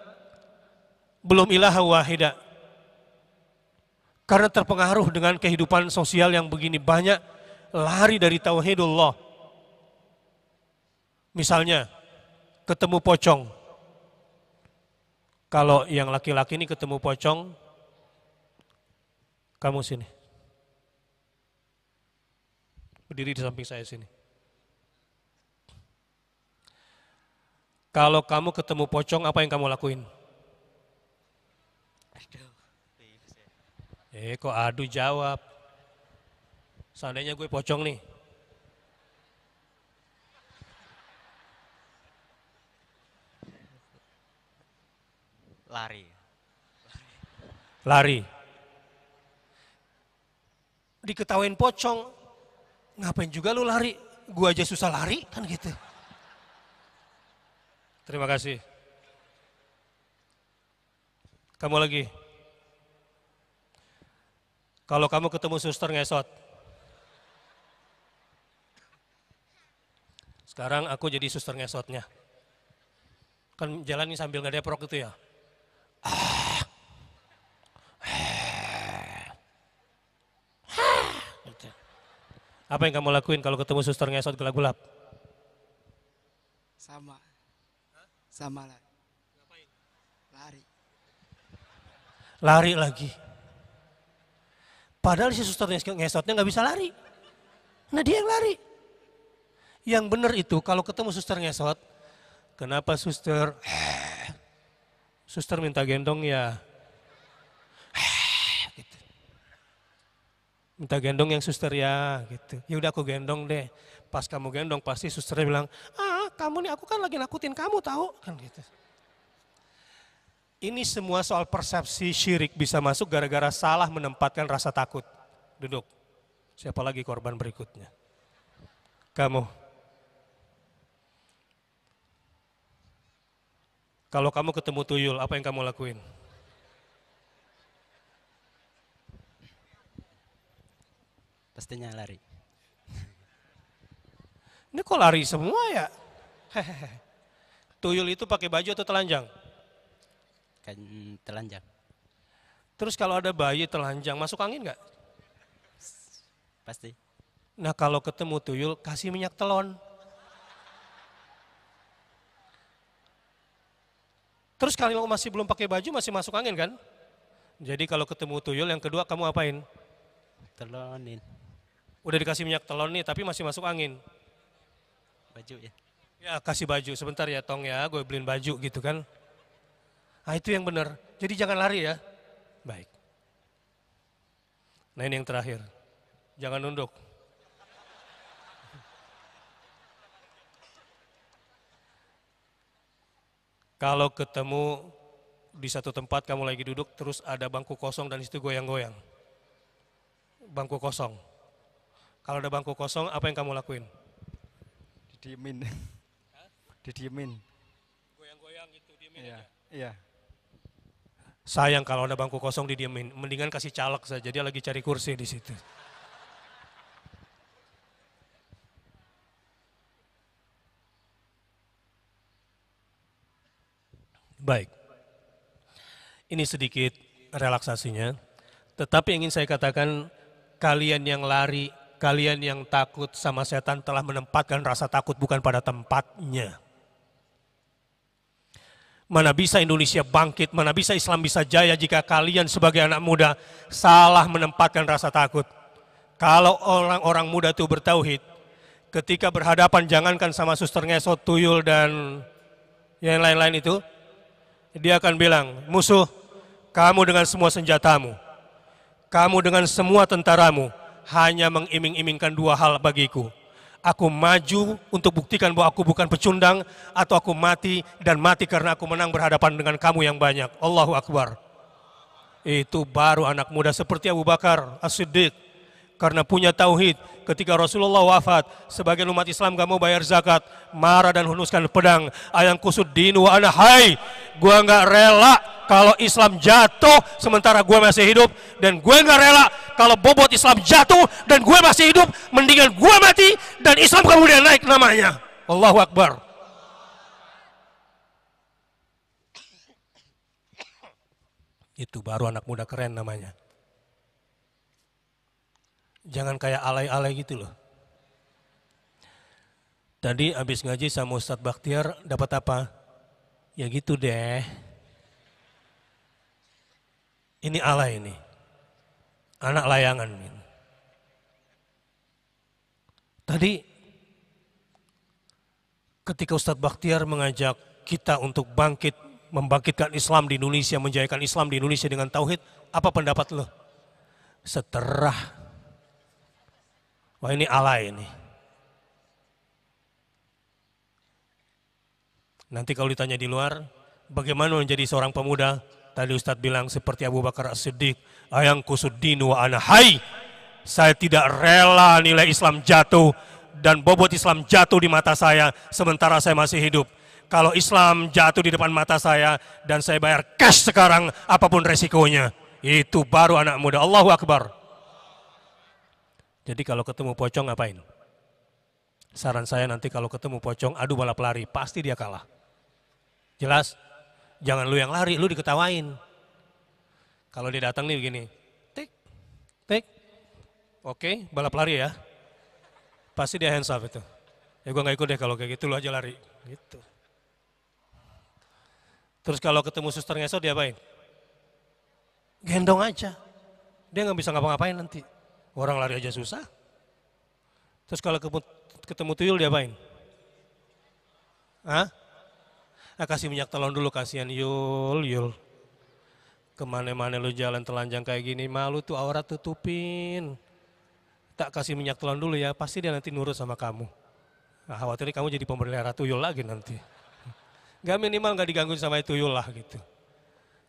belum ilaha wahida. Karena terpengaruh dengan kehidupan sosial yang begini banyak, lari dari tauhidullah. Misalnya, ketemu pocong. Kalau yang laki-laki ini ketemu pocong, kamu sini. Berdiri di samping saya sini. Kalau kamu ketemu pocong, apa yang kamu lakuin? Kok aduh jawab. Seandainya gue pocong nih. Lari. Lari. Diketawain pocong, ngapain juga lu lari? Gue aja susah lari, kan gitu. Terima kasih. Kamu lagi. Kalau kamu ketemu suster ngesot. Sekarang aku jadi suster ngesotnya. Kan jalan ini sambil ngedeprok itu ya. Apa yang kamu lakuin kalau ketemu suster ngesot gelap-gelap? Sama lah. Lari. Lari lagi. Padahal si suster ngesotnya nggak bisa lari. Nah dia yang lari. Yang benar itu kalau ketemu suster ngesot, kenapa suster? Suster minta gendong ya. Gitu. Minta gendong yang suster ya, gitu. Ya udah aku gendong deh. Pas kamu gendong pasti susternya bilang, kamu nih aku kan lagi nakutin kamu tahu, kan gitu. Ini semua soal persepsi syirik bisa masuk gara-gara salah menempatkan rasa takut. Duduk. Siapa lagi korban berikutnya? Kamu. Kalau kamu ketemu tuyul, apa yang kamu lakuin? Pastinya lari. Ini kok lari semua ya? Tuyul itu pakai baju atau telanjang? Kan telanjang. Terus kalau ada bayi telanjang, masuk angin nggak? Pasti. Nah kalau ketemu tuyul, kasih minyak telon. Terus kalau masih belum pakai baju, masih masuk angin kan? Jadi kalau ketemu tuyul, yang kedua kamu apain? Telonin. Udah dikasih minyak telon nih, tapi masih masuk angin. Baju ya. Ya kasih baju, sebentar ya Tong ya, gue beliin baju gitu kan. Nah itu yang benar, jadi jangan lari ya. Baik. Nah ini yang terakhir, jangan nunduk. Kalau ketemu di satu tempat kamu lagi duduk, terus ada bangku kosong dan di situ goyang-goyang. bangku kosong. Kalau ada bangku kosong, apa yang kamu lakuin? Didiemin. Didiemin. Goyang-goyang gitu, diemin Iya. aja. Iya. Sayang kalau ada bangku kosong didiemin, mendingan kasih caleg saja, dia lagi cari kursi di situ. Baik, ini sedikit relaksasinya, tetapi ingin saya katakan kalian yang lari, kalian yang takut sama setan telah menempatkan rasa takut bukan pada tempatnya. Mana bisa Indonesia bangkit, mana bisa Islam bisa jaya jika kalian sebagai anak muda salah menempatkan rasa takut. Kalau orang-orang muda itu bertauhid, ketika berhadapan jangankan sama suster ngesot, tuyul dan yang lain-lain itu, dia akan bilang, musuh, kamu dengan semua senjatamu, kamu dengan semua tentaramu, hanya mengiming-imingkan dua hal bagiku. Aku maju untuk buktikan bahwa aku bukan pecundang, atau aku mati dan mati karena aku menang berhadapan dengan kamu yang banyak. Allahu Akbar. Itu baru anak muda seperti Abu Bakar As-Siddiq. Karena punya tauhid, ketika Rasulullah wafat, sebagian umat Islam gak mau bayar zakat, marah dan hunuskan pedang. Ayang kusud dinu wa ana hai. Gua gak rela kalau Islam jatuh sementara gue masih hidup, dan gue gak rela kalau bobot Islam jatuh dan gue masih hidup, mendingan gue mati dan Islam kemudian naik namanya. Allahu Akbar. Itu baru anak muda keren namanya. Jangan kayak alay-alay gitu loh. Tadi habis ngaji sama Ustadz Bakhtiar dapat apa? Ya gitu deh. Ini alay ini. Anak layangan ini. Tadi ketika Ustadz Bakhtiar mengajak kita untuk bangkit, membangkitkan Islam di Indonesia, menjayakan Islam di Indonesia dengan tauhid, apa pendapat lo? Seterah. Wah ini alay ini. Nanti kalau ditanya di luar, bagaimana menjadi seorang pemuda? Tadi Ustadz bilang seperti Abu Bakar As-Siddiq, ayang kusuddin wa ana hai. Saya tidak rela nilai Islam jatuh dan bobot Islam jatuh di mata saya sementara saya masih hidup. Kalau Islam jatuh di depan mata saya dan saya bayar cash sekarang apapun resikonya, itu baru anak muda. Allahu Akbar. Jadi kalau ketemu pocong ngapain? Saran saya nanti kalau ketemu pocong adu balap lari, pasti dia kalah. Jelas? Jangan lu yang lari, lu diketawain. Kalau dia datang nih begini, tik, tik, oke, balap lari ya. Pasti dia hands up itu. Ya gue gak ikut deh kalau kayak gitu, lu aja lari. Gitu. Terus kalau ketemu suster ngesot dia apain? Gendong aja. Dia gak bisa ngapa-ngapain nanti. Orang lari aja susah. Terus kalau ketemu tuyul dia apain? Hah? Kasih minyak telon dulu, kasihan Yul. Kemana-mana lu jalan telanjang kayak gini, malu tuh aurat tutupin. Tak kasih minyak telon dulu ya, pasti dia nanti nurut sama kamu. Nah, khawatirnya kamu jadi pemelihara tuyul lagi nanti. Gak minimal gak digangguin sama tuyul lah gitu.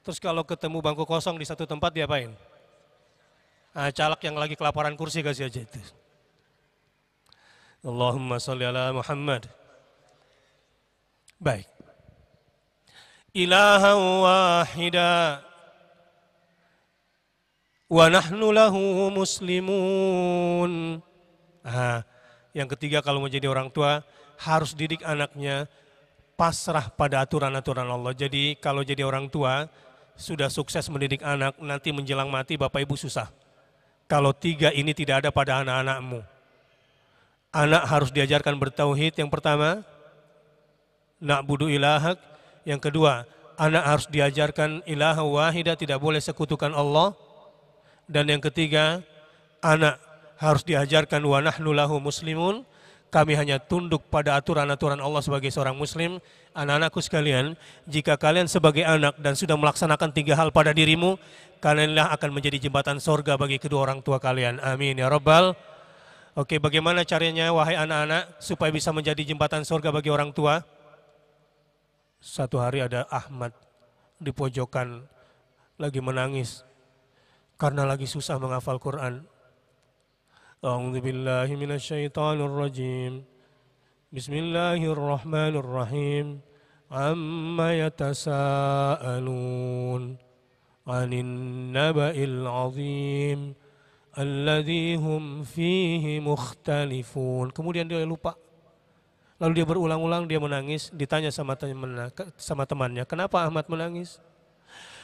Terus kalau ketemu bangku kosong di satu tempat dia apain? Nah, caleg yang lagi kelaparan kursi kasih aja itu. Allahumma sholli ala Muhammad. Baik. Ilaha wahida wa nahnu lahu muslimun. Yang ketiga kalau mau jadi orang tua harus didik anaknya pasrah pada aturan-aturan Allah. Jadi kalau jadi orang tua sudah sukses mendidik anak, nanti menjelang mati bapak ibu susah. Kalau tiga ini tidak ada pada anak-anakmu. Anak harus diajarkan bertauhid yang pertama, na'budu ilahak. Yang kedua, anak harus diajarkan ilaha wahidah, tidak boleh sekutukan Allah. Dan yang ketiga, anak harus diajarkan wa nahnu lahu muslimun. Kami hanya tunduk pada aturan-aturan Allah sebagai seorang muslim. Anak-anakku sekalian, jika kalian sebagai anak dan sudah melaksanakan tiga hal pada dirimu, kalianlah akan menjadi jembatan sorga bagi kedua orang tua kalian. Amin ya Rabbal. Oke, bagaimana caranya wahai anak-anak supaya bisa menjadi jembatan sorga bagi orang tua? Satu hari ada Ahmad di pojokan lagi menangis karena lagi susah menghafal Quran. A'udzu billahi minasyaitonir rajim. Bismillahirrahmanirrahim. Amma yatasaalun 'anil naba'il 'azim alladzi hum fihi mukhtalifun. Kemudian dia lupa. Lalu dia berulang-ulang dia menangis, ditanya sama temannya, "Kenapa Ahmad menangis?"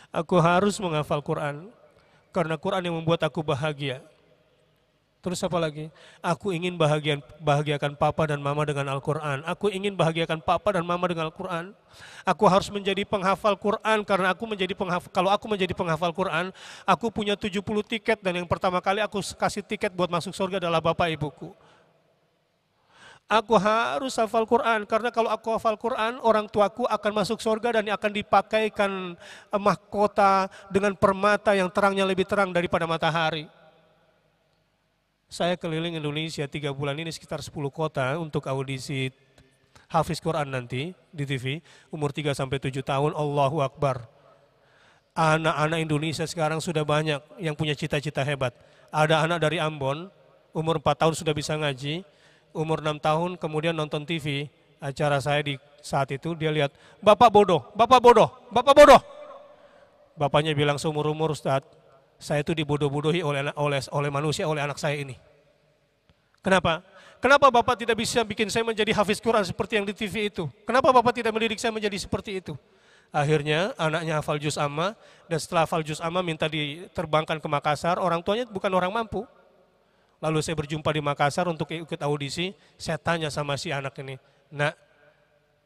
"Aku harus menghafal Quran karena Quran yang membuat aku bahagia." Terus apa lagi? "Aku ingin bahagiakan papa dan mama dengan Al-Quran. Aku ingin bahagiakan papa dan mama dengan Al-Quran. Aku harus menjadi penghafal Quran karena kalau aku menjadi penghafal Quran, aku punya 70 tiket dan yang pertama kali aku kasih tiket buat masuk surga adalah bapak ibuku. Aku harus hafal Quran karena kalau aku hafal Quran, orang tuaku akan masuk surga dan akan dipakaikan mahkota dengan permata yang terangnya lebih terang daripada matahari." Saya keliling Indonesia 3 bulan ini sekitar 10 kota untuk audisi Hafiz Quran nanti di TV, umur 3-7 tahun, Allahu Akbar. Anak-anak Indonesia sekarang sudah banyak yang punya cita-cita hebat. Ada anak dari Ambon, umur 4 tahun sudah bisa ngaji, umur 6 tahun kemudian nonton TV, acara saya di saat itu dia lihat, "Bapak bodoh, Bapak bodoh, Bapak bodoh." Bapaknya bilang, "Seumur-umur Ustadz, saya itu dibodoh-bodohi oleh manusia, oleh anak saya ini." Kenapa? Kenapa Bapak tidak bisa bikin saya menjadi hafiz Quran seperti yang di TV itu? Kenapa Bapak tidak mendidik saya menjadi seperti itu? Akhirnya anaknya hafal juz amma, dan setelah hafal juz amma minta diterbangkan ke Makassar, orang tuanya bukan orang mampu. Lalu saya berjumpa di Makassar untuk ikut audisi, saya tanya sama si anak ini, "Nak,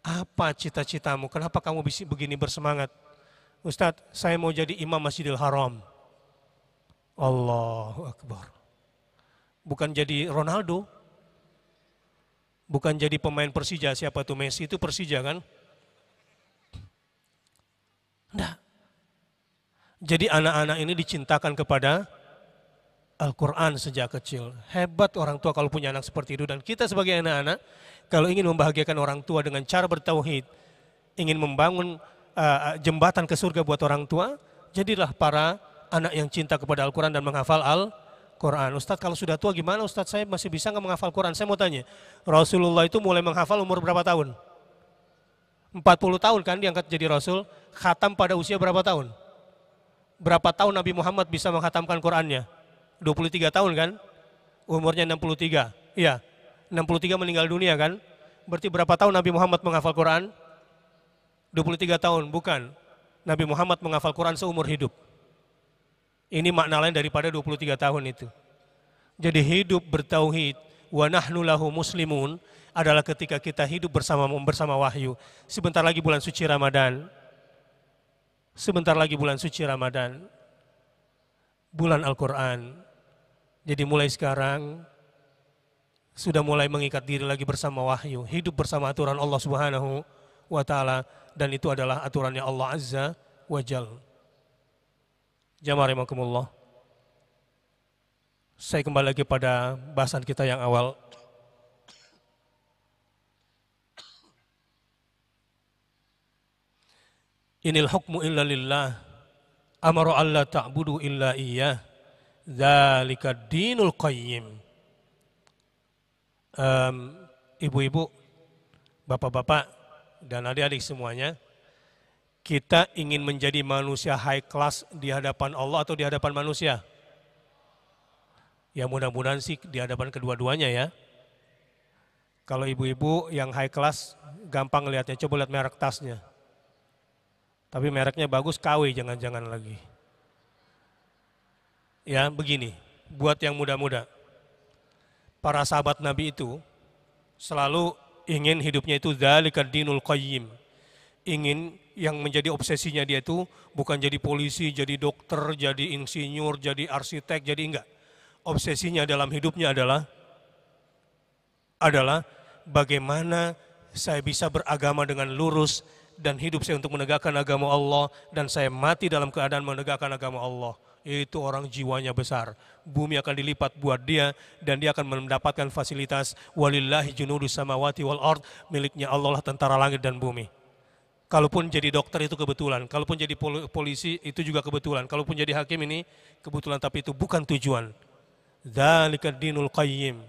apa cita-citamu? Kenapa kamu bisa begini bersemangat?" "Ustadz, saya mau jadi imam Masjidil Haram." Allahu Akbar. Bukan jadi Ronaldo, bukan jadi pemain Persija, siapa tuh Messi itu Persija kan? Nah, jadi anak-anak ini dicintakan kepada Al-Quran sejak kecil. Hebat orang tua kalau punya anak seperti itu. Dan kita sebagai anak-anak, kalau ingin membahagiakan orang tua dengan cara bertauhid, ingin membangun jembatan ke surga buat orang tua, jadilah para anak yang cinta kepada Al-Quran dan menghafal Al-Quran. "Ustadz, kalau sudah tua gimana Ustadz, saya masih bisa nggak menghafal Quran?" Saya mau tanya, Rasulullah itu mulai menghafal umur berapa tahun? 40 tahun kan diangkat jadi Rasul, khatam pada usia berapa tahun? Berapa tahun Nabi Muhammad bisa menghatamkan Qurannya? 23 tahun kan? Umurnya 63. Iya, 63 meninggal dunia kan? Berarti berapa tahun Nabi Muhammad menghafal Quran? 23 tahun, bukan. Nabi Muhammad menghafal Quran seumur hidup. Ini makna lain daripada 23 tahun itu. Jadi hidup bertauhid, wa nahnu lahu muslimun, adalah ketika kita hidup bersama wahyu. Sebentar lagi bulan suci Ramadan. Sebentar lagi bulan suci Ramadan. Bulan Al-Quran. Jadi mulai sekarang sudah mulai mengikat diri lagi bersama wahyu, hidup bersama aturan Allah Subhanahu wa taala, dan itu adalah aturannya Allah Azza wa Jalla. Jamaah rahimakumullah. Saya kembali lagi pada bahasan kita yang awal. Inil hukmu illa lillah, amaru alla ta'budu illa iyyah, dzalika dinul qayyim. Ibu-ibu, bapak-bapak, dan adik-adik semuanya, kita ingin menjadi manusia high class di hadapan Allah atau di hadapan manusia? Ya mudah-mudahan sih di hadapan kedua-duanya ya. Kalau ibu-ibu yang high class, gampang ngelihatnya, coba lihat merek tasnya. Tapi mereknya bagus, KW jangan-jangan lagi. Ya begini, buat yang muda-muda, para sahabat Nabi itu selalu ingin hidupnya itu dzalika dinul qayyim. Ingin yang menjadi obsesinya dia itu bukan jadi polisi, jadi dokter, jadi insinyur, jadi arsitek, jadi enggak. Obsesinya dalam hidupnya adalah bagaimana saya bisa beragama dengan lurus dan hidup saya untuk menegakkan agama Allah, dan saya mati dalam keadaan menegakkan agama Allah. Itu orang jiwanya besar. Bumi akan dilipat buat dia dan dia akan mendapatkan fasilitas walillahi junudus samawati wal ard, miliknya Allah lah tentara langit dan bumi. Kalaupun jadi dokter itu kebetulan, kalaupun jadi polisi itu juga kebetulan, kalaupun jadi hakim ini kebetulan, tapi itu bukan tujuan. Dzalika dinul qayyim.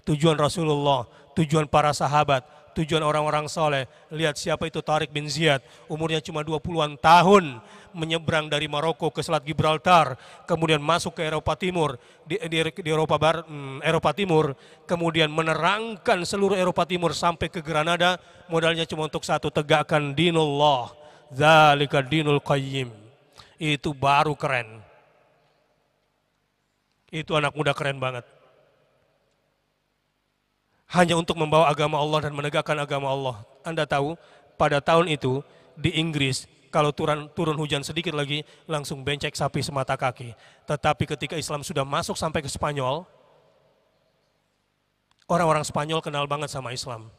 Tujuan Rasulullah, tujuan para sahabat, tujuan orang-orang soleh. Lihat siapa itu Tariq bin Ziyad, umurnya cuma 20-an tahun, menyeberang dari Maroko ke Selat Gibraltar, kemudian masuk ke Eropa Timur, di Eropa Barat, Eropa Timur, kemudian menerangkan seluruh Eropa Timur sampai ke Granada, modalnya cuma untuk satu, tegakkan dinullah, dzalika dinul qayyim. Itu baru keren. Itu anak muda keren banget. Hanya untuk membawa agama Allah dan menegakkan agama Allah. Anda tahu, pada tahun itu di Inggris, kalau turun hujan sedikit lagi, langsung bencek sapi semata kaki. Tetapi ketika Islam sudah masuk sampai ke Spanyol, orang-orang Spanyol kenal banget sama Islam.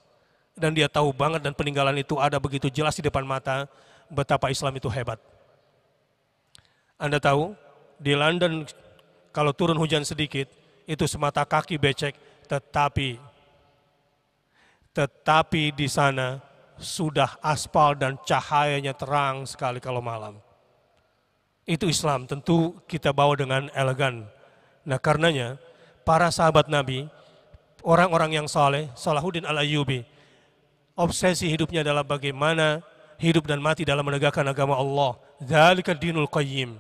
Dan dia tahu banget dan peninggalan itu ada begitu jelas di depan mata, betapa Islam itu hebat. Anda tahu, di London kalau turun hujan sedikit, itu semata kaki becek, tetapi di sana sudah aspal dan cahayanya terang sekali kalau malam. Itu Islam, tentu kita bawa dengan elegan. Nah karenanya, para sahabat Nabi, orang-orang yang saleh, Salahuddin Al-Ayyubi, obsesi hidupnya adalah bagaimana hidup dan mati dalam menegakkan agama Allah. Dzalika dinul qayyim.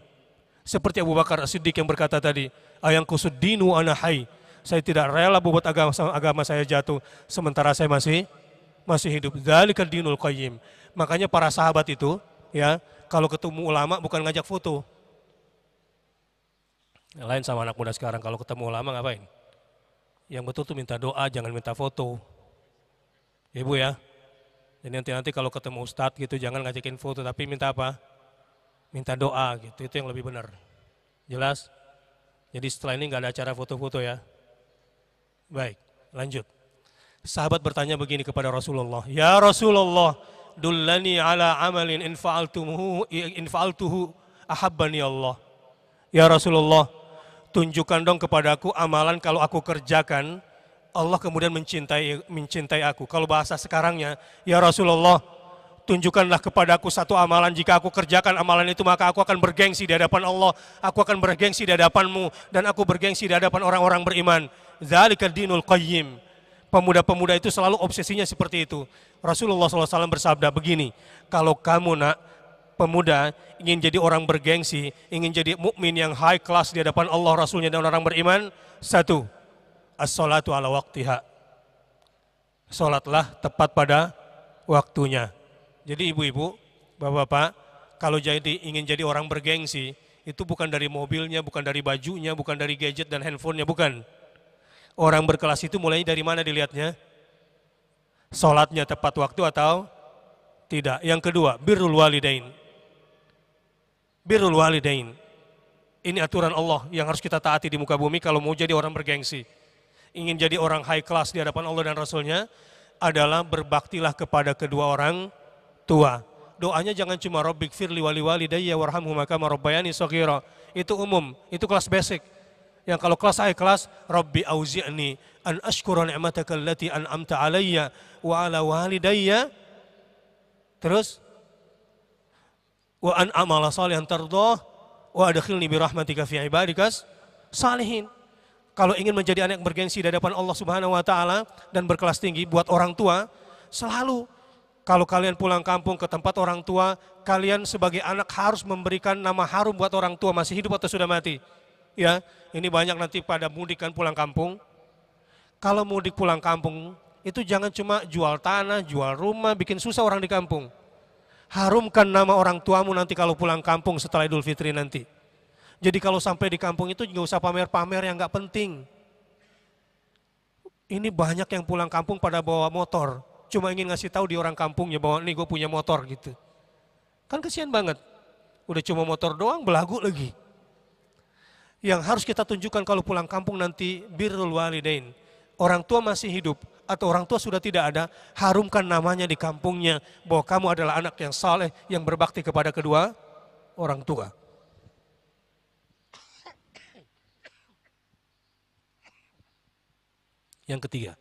Seperti Abu Bakar As-Siddiq yang berkata tadi, ayang kusuddinu ana hayy. Saya tidak rela buat agama saya jatuh sementara saya masih hidup. Dzalika dinul qayyim. Makanya para sahabat itu, ya, kalau ketemu ulama bukan ngajak foto. Lain sama anak muda sekarang, kalau ketemu ulama ngapain? Yang betul tuh minta doa, jangan minta foto. Ibu ya. Jadi nanti kalau ketemu ustadz gitu jangan ngajakin foto, tapi minta apa? Minta doa gitu, itu yang lebih benar. Jelas? Jadi setelah ini nggak ada acara foto-foto ya. Baik, lanjut. Sahabat bertanya begini kepada Rasulullah, ya Rasulullah, dullani ala amalin in fa'altuhu ahabbani Allah. Ya Rasulullah, tunjukkan dong kepadaku amalan kalau aku kerjakan, Allah kemudian mencintai aku. Kalau bahasa sekarangnya, ya Rasulullah, tunjukkanlah kepadaku satu amalan, jika aku kerjakan amalan itu maka aku akan bergengsi di hadapan Allah, aku akan bergengsi di hadapanmu, dan aku bergengsi di hadapan orang-orang beriman. Dzalika dinul qayyim. Pemuda-pemuda itu selalu obsesinya seperti itu. Rasulullah SAW bersabda begini, kalau kamu nak pemuda ingin jadi orang bergengsi, ingin jadi mukmin yang high class di hadapan Allah, Rasulnya dan orang beriman, satu, as-salatu ala waqtiha. Salatlah tepat pada waktunya. Jadi ibu-ibu, bapak-bapak, kalau ingin jadi orang bergengsi, itu bukan dari mobilnya, bukan dari bajunya, bukan dari gadget dan handphonenya, bukan. Orang berkelas itu mulai dari mana dilihatnya? Salatnya tepat waktu atau tidak. Yang kedua, birrul walidain. Birrul walidain. Ini aturan Allah yang harus kita taati di muka bumi kalau mau jadi orang bergengsi. Ingin jadi orang high class di hadapan Allah dan Rasulnya adalah berbaktilah kepada kedua orang tua. Doanya jangan cuma Rabbik firli wali walidayya warhamhuma kama rabbayani shaghira. Itu umum, itu kelas basic. Yang kalau kelas high class, Rabbi auzi'ni an ashkura ni'mataka allati an'amta alayya wa ala walidayya. Terus wa an amala salihan tardah wa adkhilni bi rahmatika fi ibadikas salihin. Kalau ingin menjadi anak yang bergengsi di hadapan Allah Subhanahu wa taala dan berkelas tinggi buat orang tua, selalu kalau kalian pulang kampung ke tempat orang tua, kalian sebagai anak harus memberikan nama harum buat orang tua masih hidup atau sudah mati. Ya, ini banyak nanti pada mudik kan pulang kampung. Kalau mudik pulang kampung, itu jangan cuma jual tanah, jual rumah, bikin susah orang di kampung. Harumkan nama orang tuamu nanti kalau pulang kampung setelah Idul Fitri nanti. Jadi kalau sampai di kampung itu nggak usah pamer-pamer yang nggak penting. Ini banyak yang pulang kampung pada bawa motor, cuma ingin ngasih tahu di orang kampungnya bahwa nih gue punya motor gitu. Kan kesian banget, udah cuma motor doang belagu lagi. Yang harus kita tunjukkan kalau pulang kampung nanti birrul walidain. Orang tua masih hidup atau orang tua sudah tidak ada, harumkan namanya di kampungnya bahwa kamu adalah anak yang saleh yang berbakti kepada kedua orang tua. Yang ketiga,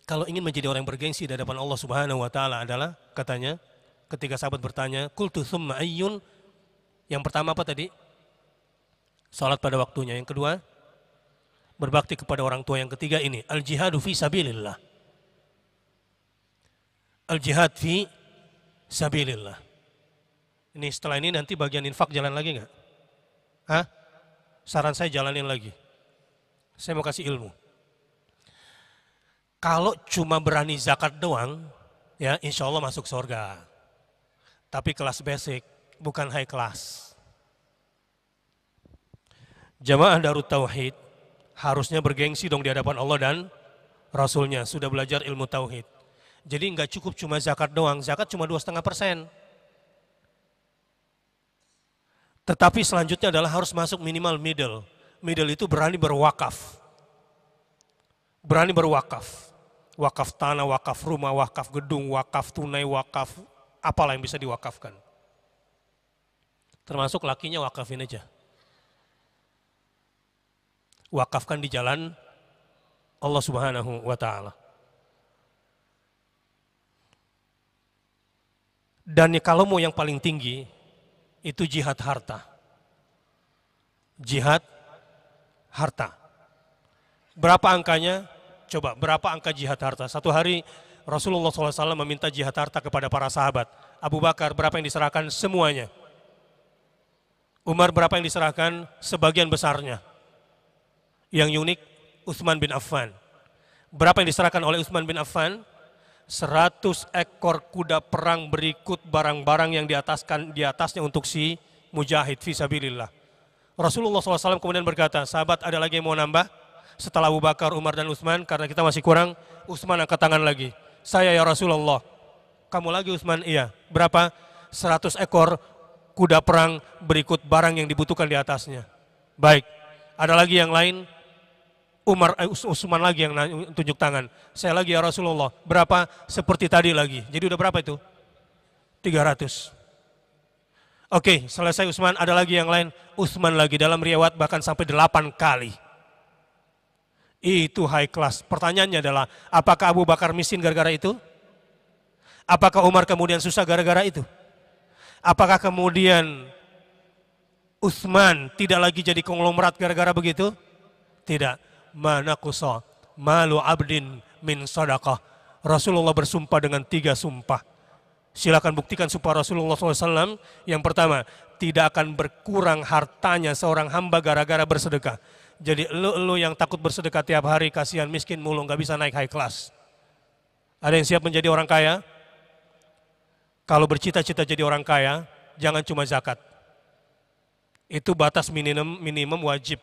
kalau ingin menjadi orang yang bergengsi di hadapan Allah Subhanahu wa taala adalah, katanya, ketika sahabat bertanya, qultu tsumma ayyun? Yang pertama apa tadi? Salat pada waktunya. Yang kedua, berbakti kepada orang tua. Yang ketiga ini, al-jihadu fi sabilillah. Al-jihad fi sabilillah. Ini setelah ini nanti bagian infak jalan lagi nggak? Hah? Saran saya jalanin lagi. Saya mau kasih ilmu. Kalau cuma berani zakat doang, ya insya Allah masuk surga. Tapi kelas basic, bukan high class. Jamaah Darut Tauhid harusnya bergengsi dong di hadapan Allah dan Rasulnya. Sudah belajar ilmu Tauhid. Jadi nggak cukup cuma zakat doang. Zakat cuma 2,5%. Tetapi selanjutnya adalah harus masuk minimal middle. Middle itu berani berwakaf. Berani berwakaf. Wakaf tanah, wakaf rumah, wakaf gedung, wakaf tunai, wakaf apalah yang bisa diwakafkan. Termasuk lakinya wakafin aja. Wakafkan di jalan Allah Subhanahu wa taala. Dan kalau mau yang paling tinggi, itu jihad harta. Jihad harta. Berapa angkanya? Coba, berapa angka jihad harta? Satu hari Rasulullah SAW meminta jihad harta kepada para sahabat. Abu Bakar, berapa yang diserahkan? Semuanya. Umar, berapa yang diserahkan? Sebagian besarnya. Yang unik, Utsman bin Affan. Berapa yang diserahkan oleh Utsman bin Affan? 100 ekor kuda perang berikut barang-barang yang di atasnya untuk si mujahid fisabilillah. Rasulullah SAW kemudian berkata, sahabat ada lagi yang mau nambah? Setelah Abu Bakar, Umar dan Utsman, karena kita masih kurang, Utsman angkat tangan lagi. Saya ya Rasulullah. Kamu lagi Utsman? Iya. Berapa? 100 ekor kuda perang berikut barang yang dibutuhkan di atasnya. Baik. Ada lagi yang lain? Utsman lagi yang tunjuk tangan. Saya lagi ya Rasulullah. Berapa? Seperti tadi lagi. Jadi udah berapa itu? 300. Oke, selesai Utsman, ada lagi yang lain. Utsman lagi, dalam riwayat bahkan sampai 8 kali. Itu high class. Pertanyaannya adalah, apakah Abu Bakar miskin gara-gara itu? Apakah Umar kemudian susah gara-gara itu? Apakah kemudian Utsman tidak lagi jadi konglomerat gara-gara begitu? Tidak. Mana kusa malu abdin min sadaqah. Rasulullah bersumpah dengan 3 sumpah. Silakan buktikan sumpah Rasulullah SAW. Yang pertama, tidak akan berkurang hartanya seorang hamba gara-gara bersedekah. Jadi lu yang takut bersedekah tiap hari, kasihan miskin mulu, nggak bisa naik high class. Ada yang siap menjadi orang kaya? Kalau bercita-cita jadi orang kaya, jangan cuma zakat. Itu batas minimum wajib.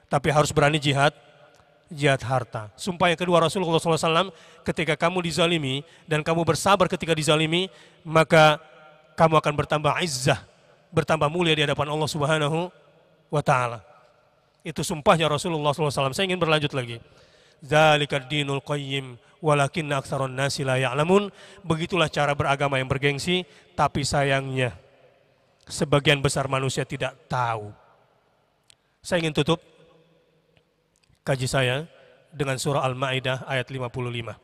Tapi harus berani jihad harta. Sumpah yang kedua Rasulullah SAW, ketika kamu dizalimi dan kamu bersabar ketika dizalimi, maka kamu akan bertambah izzah, bertambah mulia di hadapan Allah Subhanahu wa taala. Itu sumpahnya Rasulullah SAW. Saya ingin berlanjut lagi. Dzalikad dinul qayyim walakinna aktsaron nasi la ya'lamun. Begitulah cara beragama yang bergengsi, tapi sayangnya sebagian besar manusia tidak tahu. Saya ingin tutup kaji saya dengan surah Al-Maidah ayat 55.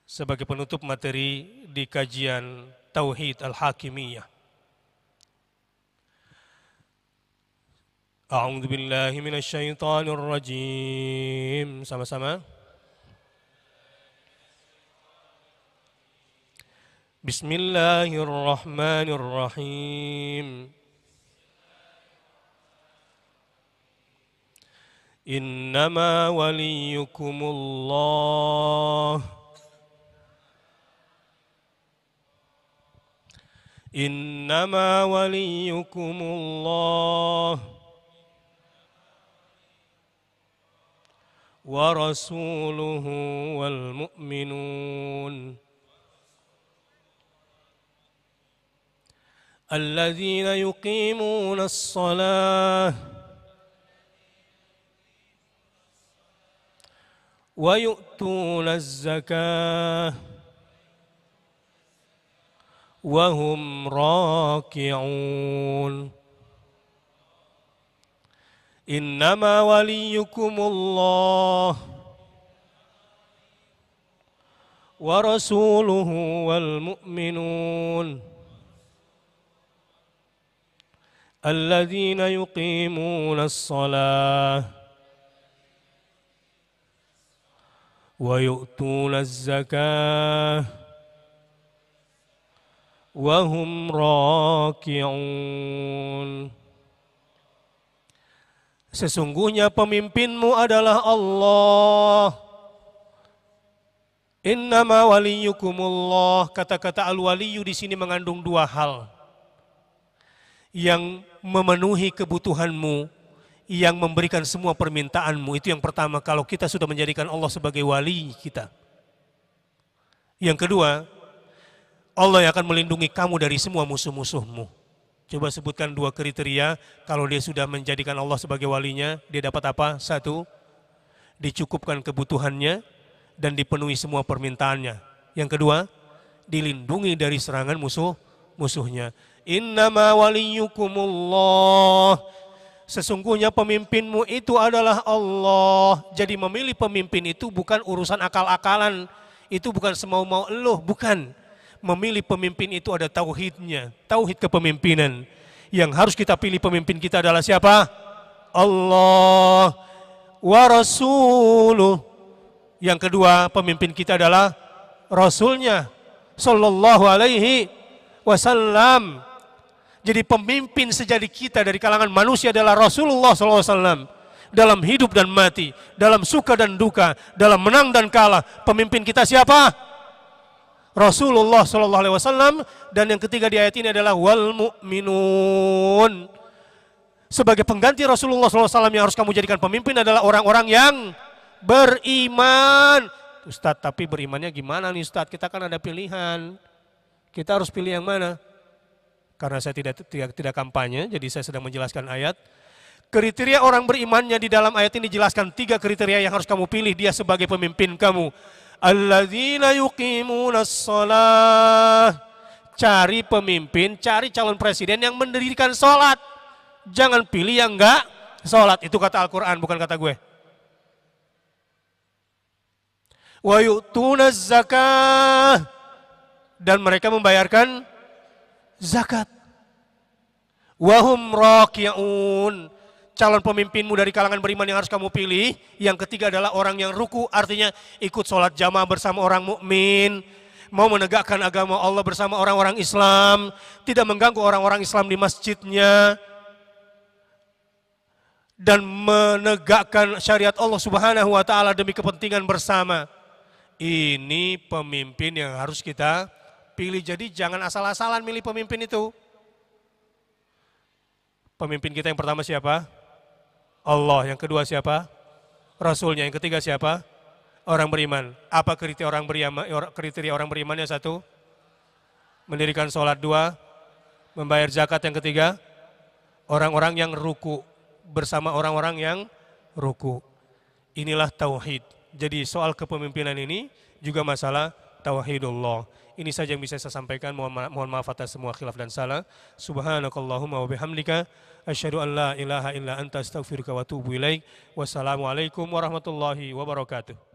Sebagai penutup materi di kajian Tauhid Al-Hakimiyah. A'udzu billahi minasyaitonir rajim. Sama-sama. Bismillahirrahmanirrahim. Innama waliyukumullah. Innama waliyukumullah. ورسوله والمؤمنون الذين يقيمون الصلاة ويؤتون الزكاة وهم راكعون إنما وليكم الله ورسوله والمؤمنون الذين يقيمون الصلاة ويؤتون الزكاة وهم راكعون. Sesungguhnya pemimpinmu adalah Allah. Innama waliyukumullah. Kata-kata al-waliyu di sini mengandung dua hal. Yang memenuhi kebutuhanmu, yang memberikan semua permintaanmu. Itu yang pertama, kalau kita sudah menjadikan Allah sebagai wali kita. Yang kedua, Allah yang akan melindungi kamu dari semua musuh-musuhmu. Coba sebutkan dua kriteria, kalau dia sudah menjadikan Allah sebagai walinya, dia dapat apa? Satu, dicukupkan kebutuhannya dan dipenuhi semua permintaannya. Yang kedua, dilindungi dari serangan musuhnya. Innama waliyukumullah. Sesungguhnya pemimpinmu itu adalah Allah. Jadi memilih pemimpin itu bukan urusan akal-akalan. Itu bukan semau-mau eluh, bukan. Memilih pemimpin itu ada tauhidnya. Tauhid kepemimpinan. Yang harus kita pilih pemimpin kita adalah siapa? Allah wa rasuluh. Yang kedua, pemimpin kita adalah Rasulnya sallallahu alaihi wasallam. Jadi pemimpin sejati kita dari kalangan manusia adalah Rasulullah sallallahu alaihi wasallam. Dalam hidup dan mati, dalam suka dan duka, dalam menang dan kalah, pemimpin kita siapa? Rasulullah sallallahu alaihi wasallam. Dan yang ketiga di ayat ini adalah wal mu'minun. Sebagai pengganti Rasulullah sallallahu alaihi wasallam yang harus kamu jadikan pemimpin adalah orang-orang yang beriman. Ustadz, tapi berimannya gimana nih Ustadz? Kita kan ada pilihan. Kita harus pilih yang mana? Karena saya tidak kampanye, jadi saya sedang menjelaskan ayat. Kriteria orang berimannya di dalam ayat ini dijelaskan 3 kriteria yang harus kamu pilih dia sebagai pemimpin kamu. Alladzina yuqimunas shalah. Cari pemimpin, cari calon presiden yang mendirikan sholat. Jangan pilih yang enggak sholat. Itu kata Al-Quran, bukan kata gue. Wa yu'tunaz zakah, dan mereka membayarkan zakat. Wa hum raki'un. Calon pemimpinmu dari kalangan beriman yang harus kamu pilih. Yang ketiga adalah orang yang ruku, artinya ikut sholat jamaah bersama orang mukmin, mau menegakkan agama Allah bersama orang-orang Islam, tidak mengganggu orang-orang Islam di masjidnya, dan menegakkan syariat Allah Subhanahu wa taala demi kepentingan bersama. Ini pemimpin yang harus kita pilih. Jadi jangan asal-asalan milih pemimpin itu. Pemimpin kita yang pertama siapa? Allah. Yang kedua siapa? Rasulnya. Yang ketiga siapa? Orang beriman. Apa kriteria orang beriman? Kriteria orang berimannya 1, mendirikan sholat. 2, membayar zakat. Yang ketiga, orang-orang yang ruku bersama orang-orang yang ruku. Inilah tauhid. Jadi soal kepemimpinan ini juga masalah tauhidullah. Ini saja yang bisa saya sampaikan. Mohon maaf atas semua khilaf dan salah. Subhanakallahumma wa bihamdika asyhadu an la ilaha illa anta astaghfiruka wa atubu ilaik. Wassalamualaikum warahmatullahi wabarakatuh.